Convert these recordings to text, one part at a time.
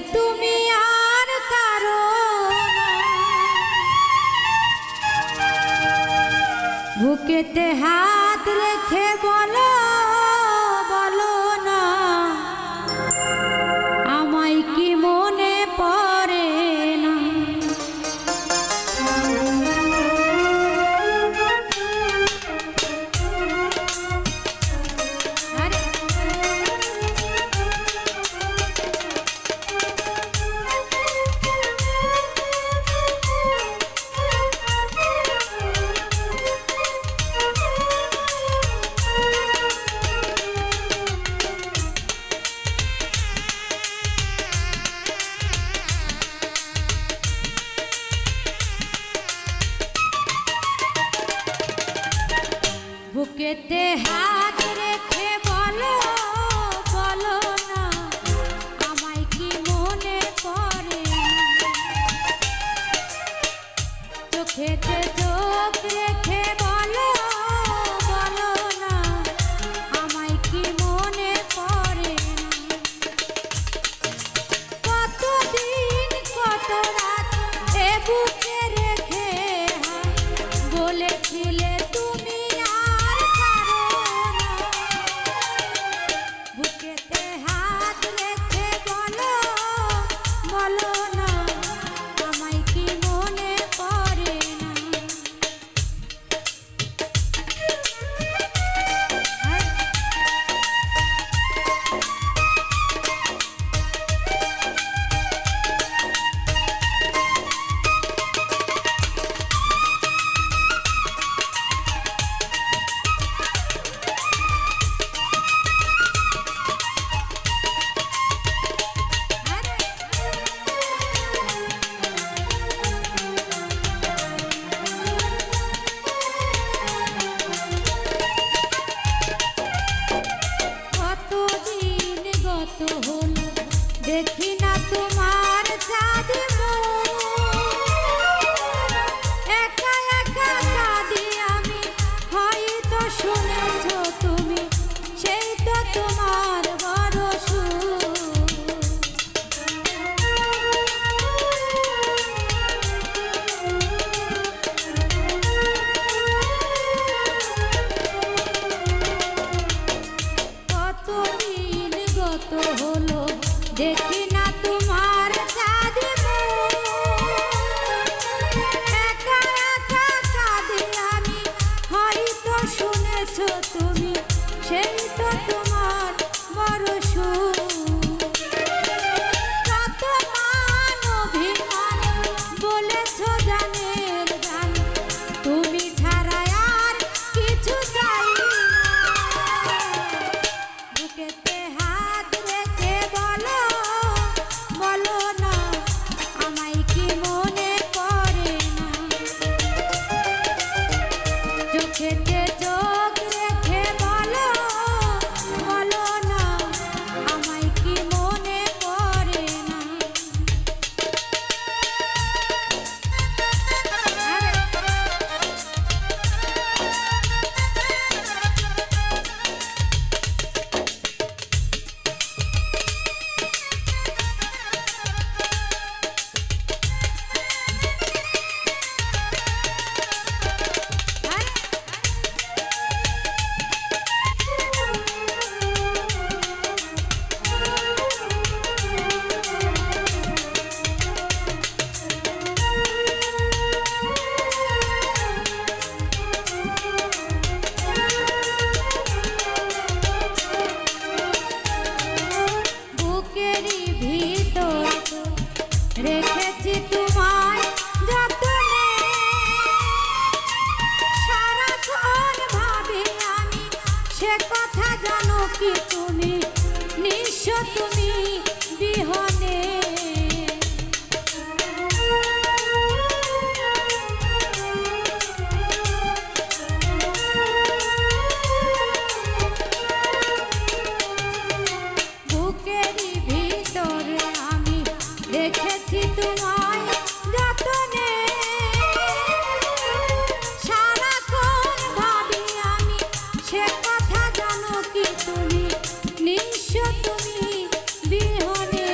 তুমি আর কারো বুকেতে হাত রেখে বলো বলো না আমায় কি মনে পড়ে না। বুকেতে হাত রেখে বলো বলো না আমায় কি মনে পড়ে চোখেতে চোখ রেখে বলো বলো না আমায় কি মনে পড়ে কতদিন কত রাত এ বুকে রেখে বলেছিলে তুমি দেখি না তোমার চাঁদ একা একা কাঁদি আমি হয়তো শুনেছো তুমি সেই তো তোমার বড় কতদিন গত হলো দেখি না তোমার চাঁদ একা একা কাঁদি আমি হয়তো শুনেছো তুমি সেই তো তোমার বড় কত মান অভিমান বলেছো জানের গান তুমি ছাড়া আর কিছু চাই বুকেতে হাত রেখে বলো বলো না আমায় কি মনে পড়ে না চোখেতে চোখ রেখে বলো বলো না আমায় কি মনে পড়ে না। রেখেছি তোমায় যতনে সারাক্ষণ ভাবি আমি সে কথা জানো কি তুমি নিঃস্ব তুমি বিহনে বুকেরই ভিতরে আমি রেখেছি তোমায় যতনে সারাক্ষণ ভাবি আমি সে কথা জানো কি তুমি নিঃস্ব তুমি বিহনে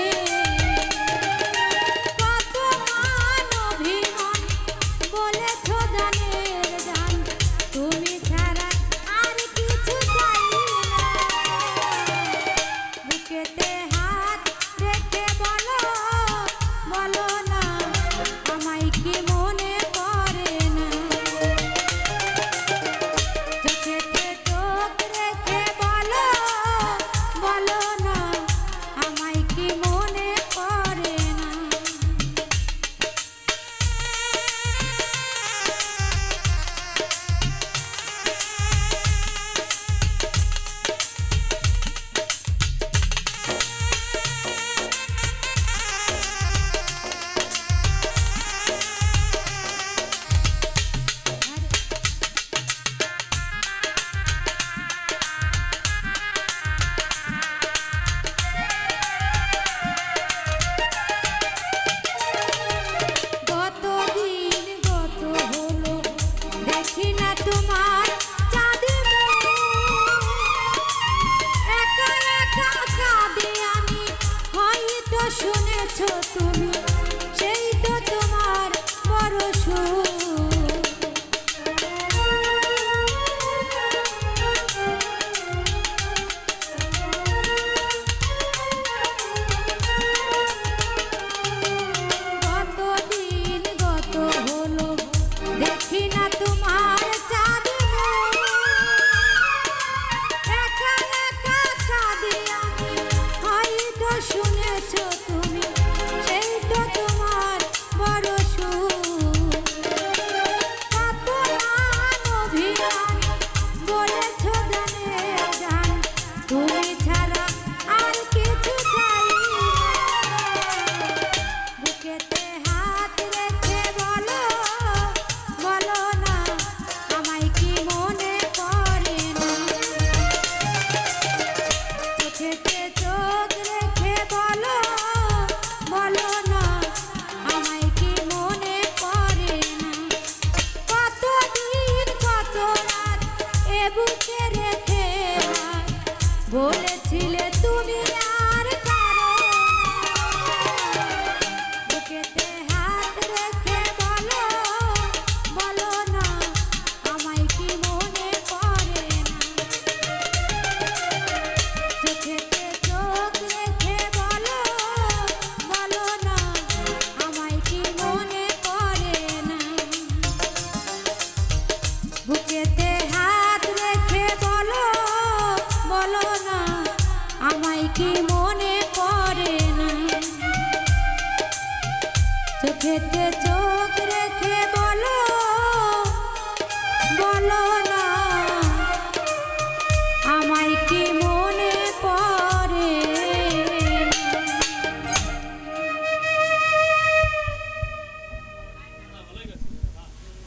শুনেছো তুমি, সেই তো তোমার বড় সুখ। কতদিন গত হলো দেখি না তোমার চাঁদ মুখ, একা একা কাঁদি আমি, হয়তো শুনেছো তুমি, সেই তো তোমার বড় সুখ। কত নাম অভিমান বলেছো জানে জান, তুমি ছাড়া আর কিছু চাই না। বুকেতে হাত রেখে বলো, বলো না আমায় কি মনে পড়ে না। চোখেতে চোখ রেখে বলো, বলো না আমায় কি মনে পড়ে না। কতদিন কত রাত এ বুকে রেখে হাত, বলেছিলে তুমি আর কারো না। বুকেতে হাত রেখে বলো, বলো না আমায় কি মনে পড়ে না। চোখেতে চোখ রেখে বলো, বলো না আমায় কি মনে পড়ে না। বুকেতে হাত রেখে বলো, বলো না আমায় কি মনে পড়ে না। চোখেতে চোখ রেখে বলো,